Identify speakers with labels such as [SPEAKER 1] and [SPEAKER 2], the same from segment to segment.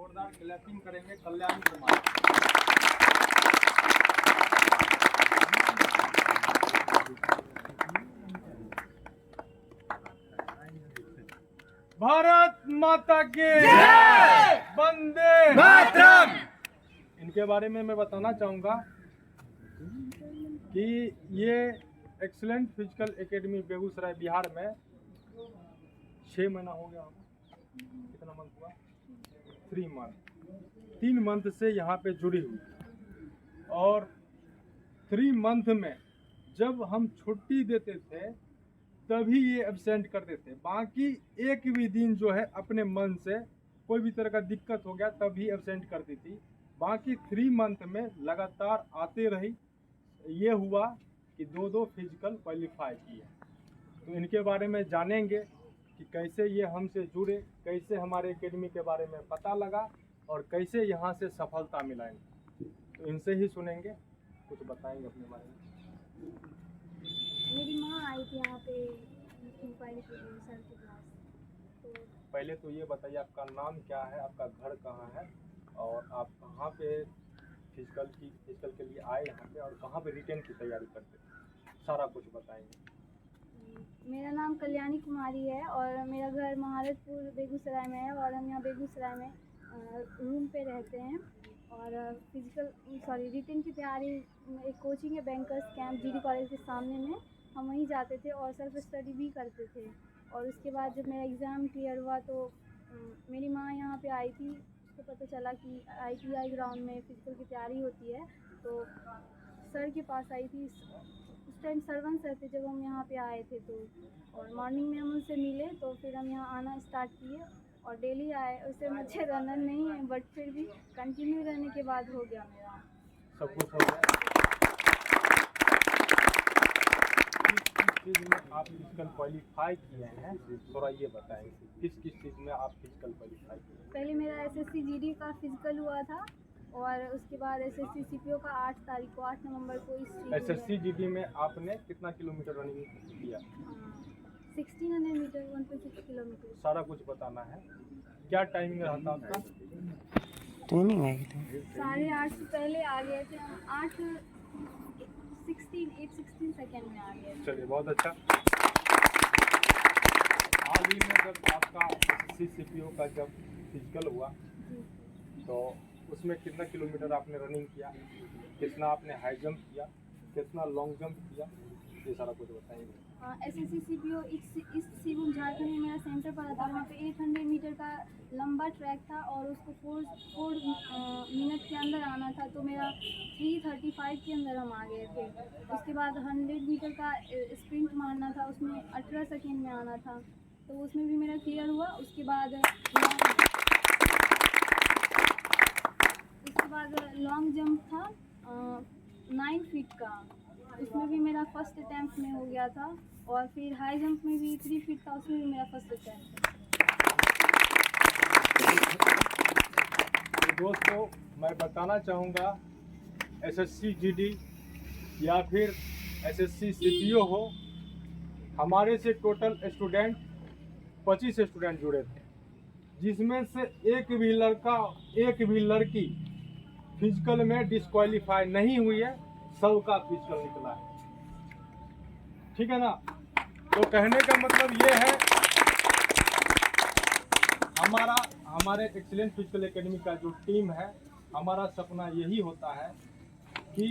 [SPEAKER 1] जोरदार क्लैपिंग करेंगे कल्याणी कुमार। भारत माता के जय, वंदे मातरम। इनके बारे में मैं बताना चाहूँगा कि ये excellent physical academy Begusarai Bihar में 6 महीना हो गया होगा। कितना मंथ हुआ? 3 मंथ। 3 मंथ से यहाँ पे जुड़ी हुई और 3 मंथ में जब हम छुट्टी देते थे तभी ये एब्सेंट करते थे। बाकी एक भी दिन जो है अपने मन से कोई भी तरह का दिक्कत हो गया तभी एब्सेंट करती थी। बाकी 3 मंथ में लगातार आते रही। ये हुआ कि 2 फिजिकल क्वालिफाई किए। तो इनके बारे में जानेंगे कि कैसे ये हमसे जुड़े, कैसे हमारे एकेडमी के बारे में पता लगा और कैसे यहाँ से सफलता मिला इनको। तो इनसे ही सुनेंगे, कुछ बताएंगे अपने बारे में।
[SPEAKER 2] मेरी माँ आई थी यहाँ पे इंक्वायरी के लिए सर के पास। तो
[SPEAKER 1] पहले तो ये बताइए आपका नाम क्या है, आपका घर कहाँ है और आप कहाँ पे फिजिकल के लिए आए यहाँ पे और कहाँ पे रिटेन की तैयारी करते हैं, सारा कुछ बताएंगे।
[SPEAKER 2] मेरा नाम कल्याणी कुमारी है और मेरा घर महारतपुर बेगूसराय में है और हम यहाँ बेगूसराय में रूम पे रहते हैं। और रिटेन की तैयारी, एक कोचिंग है बैंकर्स कैंप जीडी कॉलेज के सामने में, हम वहीं जाते थे और सेल्फ स्टडी भी करते थे। और उसके बाद जब मेरा एग्ज़ाम क्लियर हुआ तो मेरी माँ यहाँ पे आई थी। उसको पता चला कि ITI ग्राउंड में फिजिकल की तैयारी होती है तो सर के पास आई थी। उस टाइम सरवन सर थे जब हम यहाँ पे आए थे। तो और मॉर्निंग में हम उनसे मिले तो फिर हम यहाँ आना स्टार्ट किए और डेली आए। उससे मुझे रनर नहीं है बट फिर भी कंटिन्यू रहने के बाद हो गया मेरा
[SPEAKER 1] सब कुछ हो गया। किस चीज़ में आप फिजिकल क्वालिफाई किए हैं, थोड़ा ये बताएंगे। किस चीज़ में आप फिजिकल क्वालिफाई किए?
[SPEAKER 2] पहले मेरा SSC GD का फिजिकल हुआ था और उसके बाद SSC CPO का 8 नवंबर को इस
[SPEAKER 1] SSC GD में आपने कितना किलोमीटर रनिंग किया?
[SPEAKER 2] 1600 मीटर 1.6 किलोमीटर।
[SPEAKER 1] सारा कुछ बताना है। क्या टाइमिंग रहा था आपका?
[SPEAKER 3] ट्रेनिंग है
[SPEAKER 2] 8:30 से पहले आ गए थे हम। 8:16 सेकेंड में आ गए।
[SPEAKER 1] चलिए, बहुत अच्छा। हाल ही में जब आपका SSC CPO का जब फिजिकल हुआ तो उसमें कितना किलोमीटर आपने रनिंग किया, कितना आपने हाई जंप किया, कितना लॉन्ग जंप किया, ये सारा कुछ बताएंगे।
[SPEAKER 2] SSC CPO इस सिवुम झारखंड में मेरा सेंटर पड़ा था। वहाँ पे 800 मीटर का लंबा ट्रैक था और उसको 4 मिनट के अंदर आना था। तो मेरा 3:35 के अंदर हम आ गए थे। उसके बाद 100 मीटर का स्प्रिंट मारना था, उसमें 18 सेकेंड में आना था तो उसमें भी मेरा क्लियर हुआ। उसके बाद लॉन्ग जंप था 9 फीट का, उसमें भी मेरा फर्स्ट अटैम्प्ट में हो गया था। और फिर हाई जंप में भी 3 फीट था, उसमें भी मेरा फर्स्ट अटैम्प्ट था।
[SPEAKER 1] तो दोस्तों, मैं बताना चाहूँगा SSC GD या फिर SSC CPO हो, हमारे से टोटल स्टूडेंट 25 स्टूडेंट जुड़े थे, जिसमें से एक भी लड़का एक भी लड़की फिजिकल में डिस्क्वालीफाई नहीं हुई है। सबका फिजिकल निकला है, ठीक है ना। तो कहने का मतलब ये है, हमारे एक्सीलेंट फिजिकल एकेडमी का जो टीम है, हमारा सपना यही होता है कि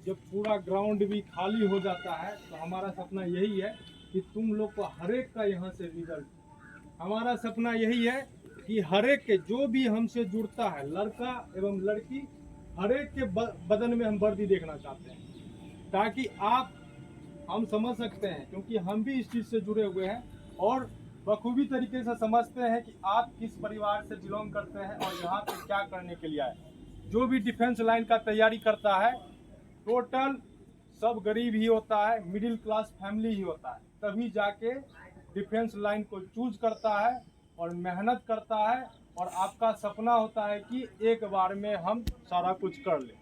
[SPEAKER 1] जब पूरा ग्राउंड भी खाली हो जाता है तो हमारा सपना यही है कि तुम लोग को हर एक का यहाँ से रिजल्ट, हमारा सपना यही है कि हर एक के जो भी हमसे जुड़ता है, लड़का एवं लड़की, हर एक के बदन में हम वर्दी देखना चाहते हैं, ताकि हम समझ सकते हैं, क्योंकि हम भी इस चीज़ से जुड़े हुए हैं और बखूबी तरीके से समझते हैं कि आप किस परिवार से बिलोंग करते हैं और यहाँ पे क्या करने के लिए आए। जो भी डिफेंस लाइन का तैयारी करता है, टोटल सब गरीब ही होता है, मिडिल क्लास फैमिली ही होता है, तभी जाके डिफेंस लाइन को चूज करता है और मेहनत करता है। और आपका सपना होता है कि एक बार में हम सारा कुछ कर लें।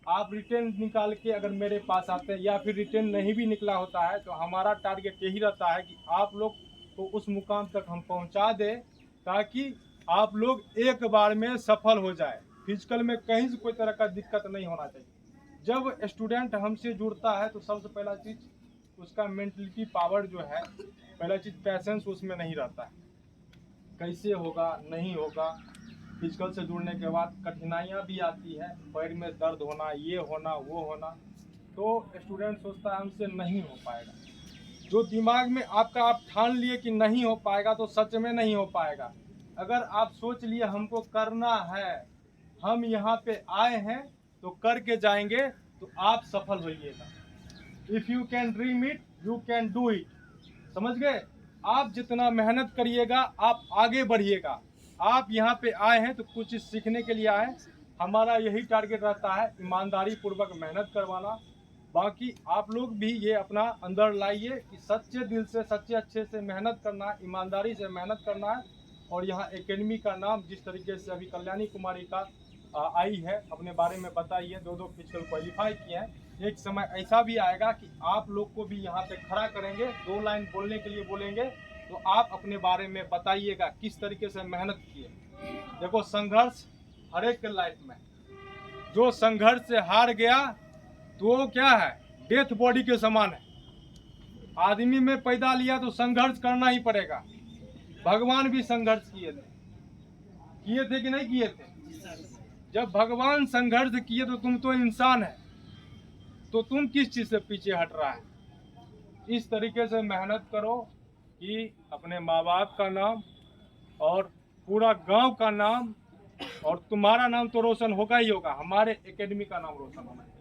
[SPEAKER 1] आप रिटेन निकाल के अगर मेरे पास आते हैं या फिर रिटेन नहीं भी निकला होता है तो हमारा टारगेट यही रहता है कि आप लोग को उस मुकाम तक हम पहुंचा दें, ताकि आप लोग एक बार में सफल हो जाए। फिजिकल में कहीं से कोई तरह का दिक्कत नहीं होना चाहिए। जब स्टूडेंट हमसे जुड़ता है तो सबसे पहला चीज़ उसका मेंटलिटी पावर जो है, पहला चीज़ पैसेंस उसमें नहीं रहता है। कैसे होगा, नहीं होगा। फिजिकल से जुड़ने के बाद कठिनाइयाँ भी आती है, पैर में दर्द होना, ये होना, वो होना, तो स्टूडेंट सोचता है हमसे नहीं हो पाएगा। जो दिमाग में आपका आप ठान लिए कि नहीं हो पाएगा तो सच में नहीं हो पाएगा। अगर आप सोच लिए हमको करना है, हम यहाँ पे आए हैं तो करके जाएंगे, तो आप सफल होइएगा। If you can dream it you can do it. समझ गए? आप जितना मेहनत करिएगा आप आगे बढ़िएगा। आप यहाँ पे आए हैं तो कुछ सीखने के लिए आए हैं। हमारा यही टारगेट रहता है, ईमानदारी पूर्वक मेहनत करवाना। बाकी आप लोग भी ये अपना अंदर लाइए कि सच्चे दिल से, सच्चे अच्छे से मेहनत करना है, ईमानदारी से मेहनत करना है। और यहाँ एकेडमी का नाम जिस तरीके से अभी कल्याणी कुमारी का आई है, अपने बारे में बताइए, 2 फिजिकल क्वालिफाई किए हैं। एक समय ऐसा भी आएगा कि आप लोग को भी यहाँ पे खड़ा करेंगे, 2 लाइन बोलने के लिए बोलेंगे, तो आप अपने बारे में बताइएगा किस तरीके से मेहनत किए। देखो, संघर्ष हर एक के लाइफ में, जो संघर्ष से हार गया तो वो क्या है, डेथ बॉडी के समान है। आदमी में पैदा लिया तो संघर्ष करना ही पड़ेगा। भगवान भी संघर्ष किए थे कि नहीं किए थे? जब भगवान संघर्ष किए तो तुम तो इंसान है, तो तुम किस चीज से पीछे हट रहा है? इस तरीके से मेहनत करो कि अपने माँ बाप का नाम और पूरा गांव का नाम और तुम्हारा नाम तो रोशन होगा ही होगा, हमारे एकेडमी का नाम रोशन होना है।